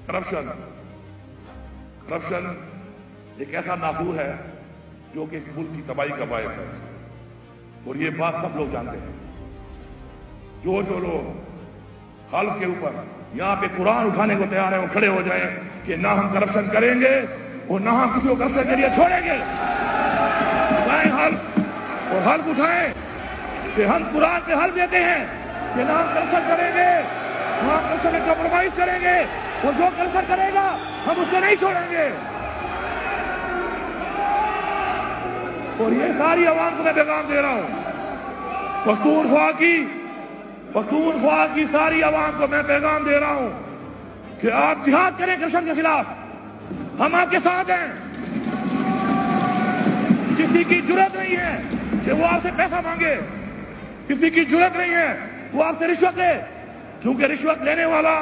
Corruption ایک ایسا نافور ہے جو کہ ملک کی تباہی کا باعث ہے، اور یہ بات سب لوگ جانتے ہیں۔ جو لوگ حلف کے اوپر یہاں پہ قرآن اٹھانے کو تیار ہیں، وہ کھڑے ہو جائیں کہ نہ ہم کرپشن کریں گے اور نہ ہم کسی کو کرپشن کے لیے چھوڑیں گے۔ اٹھائیں حلف، اور حلف اٹھائیں کہ ہم قرآن پہ حلف دیتے ہیں کہ نہ ہم کرپشن کریں گے، نہ ہم کرپشن میں کمپرومائز کریں گے، اور جو کرپشن کرے گا ہم اس کو نہیں چھوڑیں گے۔ اور یہ ساری عوام کو میں پیغام دے رہا ہوں، پختونخوا کی ساری عوام کو میں پیغام دے رہا ہوں کہ آپ جہاد کریں کرپشن کے خلاف، ہم آپ کے ساتھ ہیں۔ کسی کی جرات نہیں ہے کہ وہ آپ سے پیسہ مانگے، کسی کی جرات نہیں ہے وہ آپ سے رشوت لے، کیونکہ رشوت لینے والا